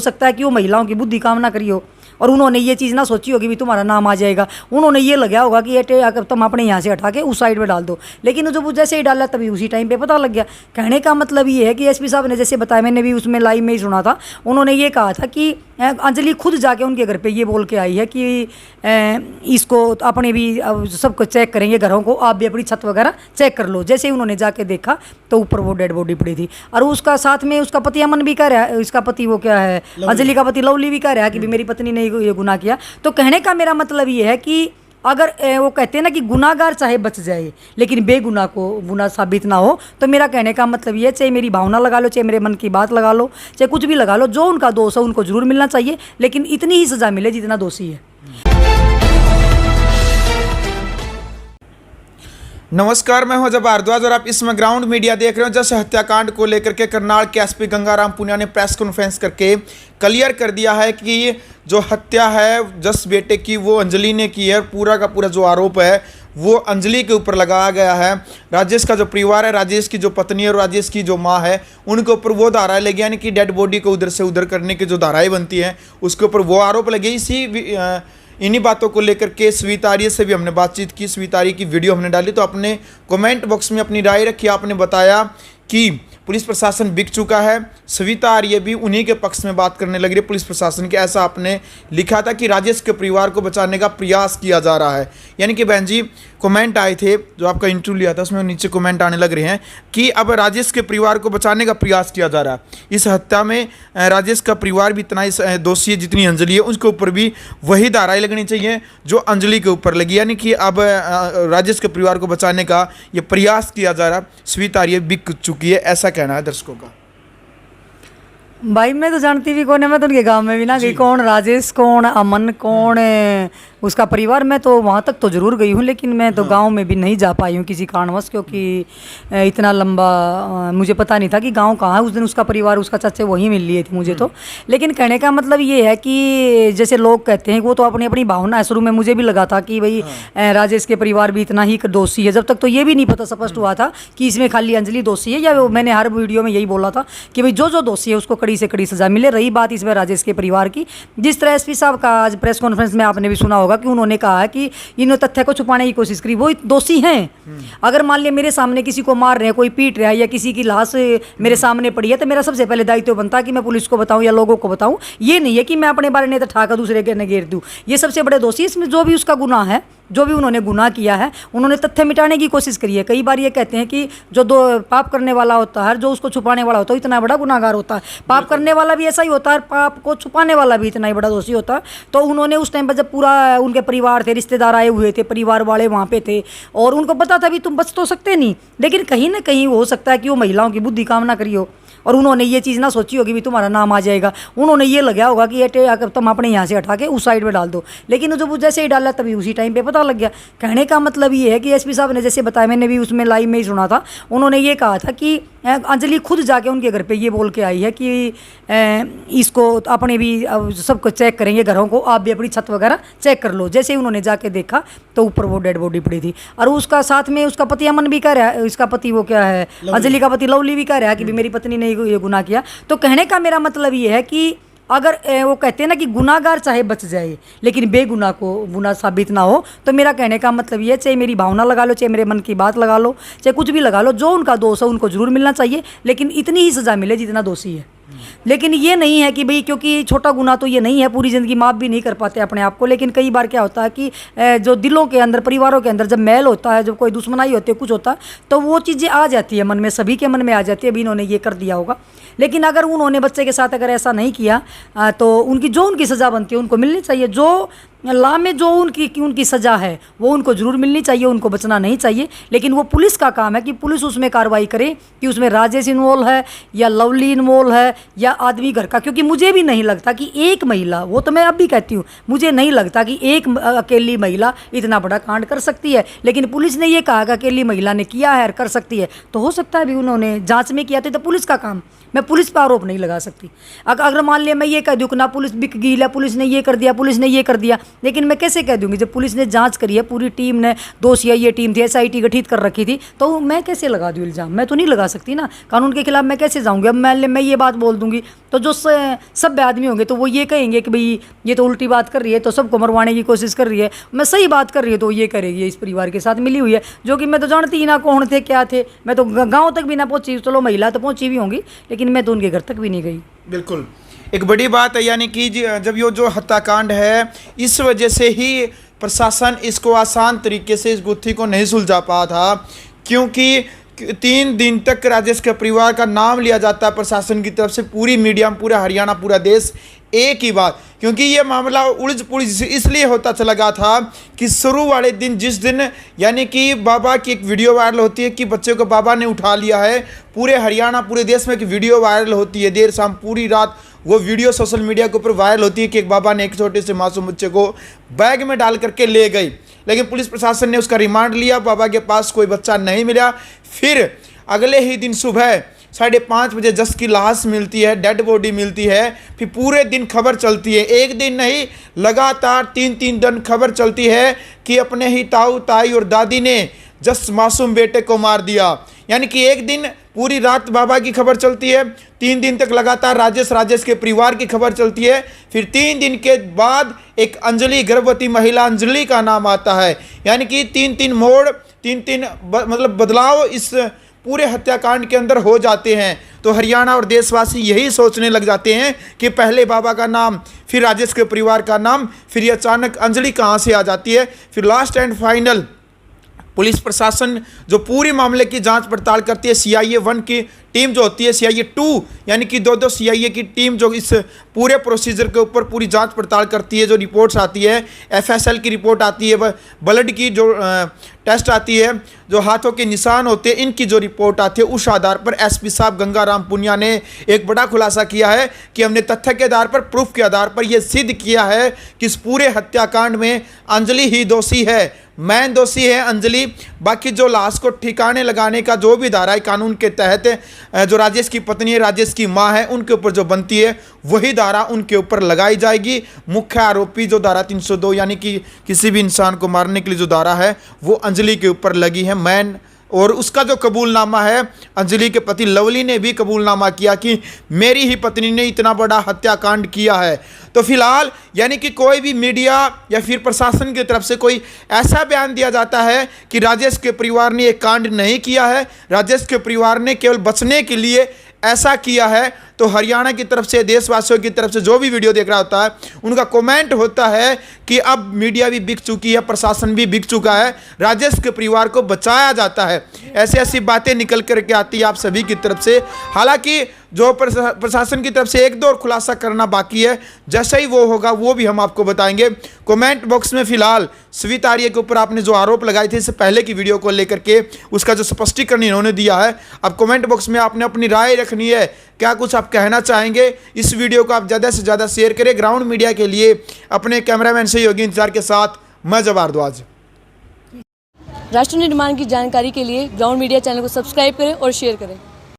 सकता है कि वो महिलाओं की बुद्धि काम ना करी हो और उन्होंने ये चीज़ ना सोची होगी भी तुम्हारा नाम आ जाएगा। उन्होंने ये लगाया होगा कि ये अगर तुम अपने यहाँ से हटा के उस साइड में डाल दो, लेकिन जब जैसे ही डाला तभी उसी टाइम पे पता लग गया। कहने का मतलब ये है कि एसपी साहब ने जैसे बताया, मैंने भी उसमें लाइव में ही सुना था, उन्होंने ये कहा था कि अंजलि खुद जाके उनके घर पे ये बोल के आई है कि इसको अपने भी सब कुछ चेक करेंगे, घरों को आप भी अपनी छत वगैरह चेक कर लो। जैसे ही उन्होंने जाके देखा तो ऊपर वो डेड बॉडी पड़ी थी और उसका साथ में उसका पति अमन भी कह रहा है, इसका पति वो क्या है अंजलि का पति लवली भी कह रहा है कि मेरी पत्नी ने ये गुनाह किया। तो कहने का मेरा मतलब ये है कि अगर वो कहते हैं ना कि गुनाहगार चाहे बच जाए लेकिन बेगुनाह को गुनाह साबित ना हो, तो मेरा कहने का मतलब ये, चाहे मेरी भावना लगा लो, चाहे मेरे मन की बात लगा लो, चाहे कुछ भी लगा लो, जो उनका दोष है उनको जरूर मिलना चाहिए, लेकिन इतनी ही सजा मिले जितना दोषी है। नमस्कार, मैं हूं अजय भारद्वाज और आप इसमें ग्राउंड मीडिया देख रहे हो। जैसे हत्याकांड को लेकर के करनाल के एसपी गंगाराम पुनिया ने प्रेस कॉन्फ्रेंस करके क्लियर कर दिया है कि जो हत्या है जस बेटे की वो अंजलि ने की है। पूरा का पूरा जो आरोप है वो अंजलि के ऊपर लगाया गया है। राजेश का जो परिवार है, राजेश की जो पत्नी है और राजेश की जो माँ है, उनके ऊपर वो धाराएं लगी, यानी कि डेड बॉडी को उधर से उधर करने की जो धाराएं बनती हैं उसके ऊपर वो आरोप लगे। इन्हीं बातों को लेकर के स्वीता आर्य से भी हमने बातचीत की, स्वीता आर्य की वीडियो हमने डाली, तो अपने कमेंट बॉक्स में अपनी राय रखी। आपने बताया कि पुलिस प्रशासन बिक चुका है, स्वीता आर्य भी उन्हीं के पक्ष में बात करने लग रही है पुलिस प्रशासन के। ऐसा आपने लिखा था कि राजेश के परिवार को बचाने का प्रयास किया जा रहा है, यानी कि बहन जी कमेंट आए थे जो आपका इंटरव्यू लिया था उसमें नीचे कमेंट आने लग रहे हैं कि अब राजेश के परिवार को बचाने का प्रयास किया जा रहा है। इस हत्या में राजेश का परिवार भी इतना ही दोषी है जितनी अंजलि है, उसके ऊपर भी वही धाराएं लगनी चाहिए जो अंजलि के ऊपर लगी, यानी कि अब राजेश के परिवार को बचाने का ये प्रयास किया जा रहा है। स्वीता आर्य बिक चुकी है, ऐसा कहना है दर्शकों का। भाई मैं तो जानती भी कौन है, मैं तो उनके गांव में भी ना गई, कौन राजेश, कौन अमन, कौन उसका परिवार। मैं तो वहाँ तक तो ज़रूर गई हूँ, लेकिन मैं तो गांव में भी नहीं जा पाई हूँ किसी कारणवश, क्योंकि इतना लंबा मुझे पता नहीं था कि गांव कहाँ है। उस दिन उसका परिवार, उसका चाचा वहीं मिल लिए थे मुझे तो। लेकिन कहने का मतलब ये है कि जैसे लोग कहते हैं वो तो अपनी अपनी भावना है। शुरू में मुझे भी लगा था कि भाई राजेश के परिवार भी इतना ही दोषी है, जब तक तो ये भी नहीं पता स्पष्ट हुआ था कि इसमें खाली अंजलि दोषी है, या मैंने हर वीडियो में यही बोला था कि भाई जो दोषी है उसको कड़ी से कड़ी सजा मिले। रही बात इसमें राजेश के परिवार की, जिस तरह एसपी साहब का आज प्रेस कॉन्फ्रेंस में आपने भी सुना होगा कि उन्होंने कहा है कि इन तथ्य को छुपाने की कोशिश करी, वो दोषी हैं। अगर मान लिया मेरे सामने किसी को मार रहे हैं, कोई पीट रहा है या किसी की लाश मेरे सामने पड़ी है, तो मेरा सबसे पहले दायित्व बनता है कि मैं पुलिस को बताऊं या लोगों को बताऊं। ये नहीं है कि मैं अपने बारे में तो ठाकर दूसरे के नगेर दूं। ये सबसे बड़े दोषी, इसमें जो भी उसका गुनाह है, जो भी उन्होंने गुनाह किया है, उन्होंने तथ्य मिटाने की कोशिश करी है। कई बार ये कहते हैं कि जो दो पाप करने वाला होता है, जो उसको छुपाने वाला होता है, इतना बड़ा गुनाहगार होता है। पाप करने वाला भी ऐसा ही होता है, पाप को छुपाने वाला भी इतना ही बड़ा दोषी होता है। तो उन्होंने उस टाइम पर जब पूरा उनके परिवार थे, रिश्तेदार आए हुए थे, परिवार वाले वहाँ पे थे और उनको पता था भी तुम बच तो सकते नहीं, लेकिन कहीं ना कहीं हो सकता है कि वो महिलाओं की बुद्धि काम ना करी हो और उन्होंने ये चीज़ ना सोची होगी भी तुम्हारा नाम आ जाएगा। उन्होंने ये लगाया होगा कि ये अगर तुम अपने यहाँ से हटा के उस साइड में डाल दो, लेकिन जब जैसे ही डाला तभी उसी टाइम पे पता लग गया। कहने का मतलब ये है कि एसपी साहब ने जैसे बताया, मैंने भी उसमें लाइव में ही सुना था, उन्होंने ये कहा था कि अंजलि खुद जाके उनके घर पे ये बोल के आई है कि इसको अपने भी सब कुछ चेक करेंगे, घरों को आप भी अपनी छत वगैरह चेक कर लो। जैसे ही उन्होंने जाके देखा तो ऊपर वो डेड बॉडी पड़ी थी और उसका साथ में उसका पति अमन भी कह रहा है, इसका पति वो क्या है अंजलि का पति लवली भी कह रहा है कि मेरी पत्नी ने ये गुनाह किया। तो कहने का मेरा मतलब ये है कि अगर वो कहते हैं ना कि गुनाहगार चाहे बच जाए लेकिन बेगुनाह को गुनाह साबित ना हो, तो मेरा कहने का मतलब ये, चाहे मेरी भावना लगा लो, चाहे मेरे मन की बात लगा लो, चाहे कुछ भी लगा लो, जो उनका दोष है उनको जरूर मिलना चाहिए, लेकिन इतनी ही सजा मिले जितना दोषी है। लेकिन ये नहीं है कि भाई क्योंकि छोटा गुनाह तो ये नहीं है, पूरी ज़िंदगी माफ़ भी नहीं कर पाते अपने आप को। लेकिन कई बार क्या होता है कि जो दिलों के अंदर, परिवारों के अंदर जब मैल होता है, जब कोई दुश्मनाई होती है, कुछ होता है, तो वो चीज़ें आ जाती है मन में, सभी के मन में आ जाती है अभी इन्होंने ये कर दिया होगा। लेकिन अगर उन्होंने बच्चे के साथ अगर ऐसा नहीं किया तो उनकी सज़ा बनती है उनको मिलनी चाहिए। जो ला में जो उनकी सज़ा है वो उनको ज़रूर मिलनी चाहिए, उनको बचना नहीं चाहिए। लेकिन वो पुलिस का काम है कि पुलिस उसमें कार्रवाई करे कि उसमें राजेश इन्वॉल्व है या लवली इन्वॉल्व है या आदमी घर का। क्योंकि मुझे भी नहीं लगता कि एक महिला, वो तो मैं अब भी कहती हूँ, मुझे नहीं लगता कि एक अकेली महिला इतना बड़ा कांड कर सकती है। लेकिन पुलिस ने ये कहा कि अकेली महिला ने किया है, कर सकती है, तो हो सकता है भी उन्होंने जाँच में किया तो पुलिस का काम। मैं पुलिस पर आरोप नहीं लगा सकती। अगर मान लिया मैं ये कह दूँ कि ना पुलिस बिक गई है, पुलिस ने ये कर दिया, पुलिस ने ये कर दिया, लेकिन मैं कैसे कह दूँगी जब पुलिस ने जांच करी है, पूरी टीम ने, दोषिया ये टीम थी, SIT गठित कर रखी थी, तो मैं कैसे लगा दूँ इल्ज़ाम? मैं तो नहीं लगा सकती ना, कानून के खिलाफ मैं कैसे जाऊँगी? अब मैं ये बात बोल दूँगी तो जो सभ्य आदमी होंगे तो वो ये कहेंगे कि भाई ये तो उल्टी बात कर रही है, तो सबको मरवाने की कोशिश कर रही है। मैं सही बात कर रही हूँ तो ये करेगी, इस परिवार के साथ मिली हुई है, जो कि मैं तो जानती ही ना कौन थे क्या थे। मैं तो गाँव तक भी ना पहुँची, चलो महिला तो पहुँची भी होंगी, लेकिन मैं तो उनके घर तक भी नहीं गई। बिल्कुल एक बड़ी बात है, यानी कि जब ये जो हत्याकांड है, इस वजह से ही प्रशासन इसको आसान तरीके से इस गुत्थी को नहीं सुलझा पाया था, क्योंकि 3 दिन तक राजेश के परिवार का नाम लिया जाता है प्रशासन की तरफ से, पूरी मीडिया में, पूरा हरियाणा, पूरा देश एक ही बात, क्योंकि ये मामला उलझ पुलझ इसलिए होता चला गया था कि शुरू वाले दिन, जिस दिन यानी कि बाबा की एक वीडियो वायरल होती है कि बच्चे को बाबा ने उठा लिया है, पूरे हरियाणा, पूरे देश में एक वीडियो वायरल होती है, देर शाम पूरी रात वो वीडियो सोशल मीडिया के ऊपर वायरल होती है कि एक बाबा ने एक छोटे से मासूम बच्चे को बैग में डाल करके ले गई, लेकिन पुलिस प्रशासन ने उसका रिमांड लिया, बाबा के पास कोई बच्चा नहीं मिला। फिर अगले ही दिन सुबह 5:30 बजे जस की लाश मिलती है, डेड बॉडी मिलती है। फिर पूरे दिन खबर चलती है, एक दिन नहीं लगातार 3-3 दिन खबर चलती है कि अपने ही ताऊ ताई और दादी ने जस मासूम बेटे को मार दिया। यानी कि एक दिन पूरी रात बाबा की खबर चलती है, 3 दिन तक लगातार राजेश के परिवार की खबर चलती है। फिर 3 दिन के बाद एक अंजलि, गर्भवती महिला अंजलि का नाम आता है। यानी कि 3-3 मोड़, 3-3 मतलब बदलाव इस पूरे हत्याकांड के अंदर हो जाते हैं। तो हरियाणा और देशवासी यही सोचने लग जाते हैं कि पहले बाबा का नाम, फिर राजेश के परिवार का नाम, फिर ये अचानक अंजलि कहाँ से आ जाती है। फिर लास्ट एंड फाइनल पुलिस प्रशासन जो पूरी मामले की जांच पड़ताल करती है, CIA 1 की टीम जो होती है, CIA 2 यानी कि 2 CIA की टीम जो इस पूरे प्रोसीजर के ऊपर पूरी जांच पड़ताल करती है, जो रिपोर्ट्स आती है, FSL की रिपोर्ट आती है, ब्लड की जो टेस्ट आती है, जो हाथों के निशान होते हैं, इनकी जो रिपोर्ट आती है, उस आधार पर SP साहब गंगाराम पुनिया ने एक बड़ा खुलासा किया है कि हमने तथ्य के आधार पर, प्रूफ के आधार पर यह सिद्ध किया है कि इस पूरे हत्याकांड में अंजलि ही दोषी है, मैन दोषी है अंजलि। बाकी जो लाश को ठिकाने लगाने का जो भी धारा है कानून के तहत, जो राजेश की पत्नी है, राजेश की माँ है, उनके ऊपर जो बनती है वही धारा उनके ऊपर लगाई जाएगी। मुख्य आरोपी जो धारा 302 यानी कि किसी भी इंसान को मारने के लिए जो धारा है वो अंजलि के ऊपर लगी है, मैन। और उसका जो कबूलनामा है, अंजलि के पति लवली ने भी कबूलनामा किया कि मेरी ही पत्नी ने इतना बड़ा हत्याकांड किया है। तो फिलहाल यानी कि कोई भी मीडिया या फिर प्रशासन की तरफ से कोई ऐसा बयान दिया जाता है कि राजेश के परिवार ने एक कांड नहीं किया है, राजेश के परिवार ने केवल बचने के लिए ऐसा किया है, तो हरियाणा की तरफ से, देशवासियों की तरफ से जो भी वीडियो देख रहा होता है, उनका कमेंट होता है कि अब मीडिया भी बिक चुकी है, प्रशासन भी बिक चुका है, राजेश के परिवार को बचाया जाता है। ऐसी ऐसी बातें निकल करके आती है आप सभी की तरफ से। हालांकि जो प्रशासन की तरफ से 1-2 और खुलासा करना बाकी है, जैसे ही वो होगा वो भी हम आपको बताएंगे। कमेंट बॉक्स में फिलहाल स्वीत आर्य के ऊपर आपने जो आरोप लगाए थे इससे पहले की वीडियो को लेकर के, उसका जो स्पष्टीकरण इन्होंने दिया है, अब कमेंट बॉक्स में आपने अपनी राय रखनी है, क्या कुछ आप कहना चाहेंगे। इस वीडियो को आप ज़्यादा से ज़्यादा शेयर करें। ग्राउंड मीडिया के लिए अपने कैमरामैन सहयोगी इंतजार के साथ मैं जब भारद्वाज। राष्ट्र निर्माण की जानकारी के लिए ग्राउंड मीडिया चैनल को सब्सक्राइब करें और शेयर करें।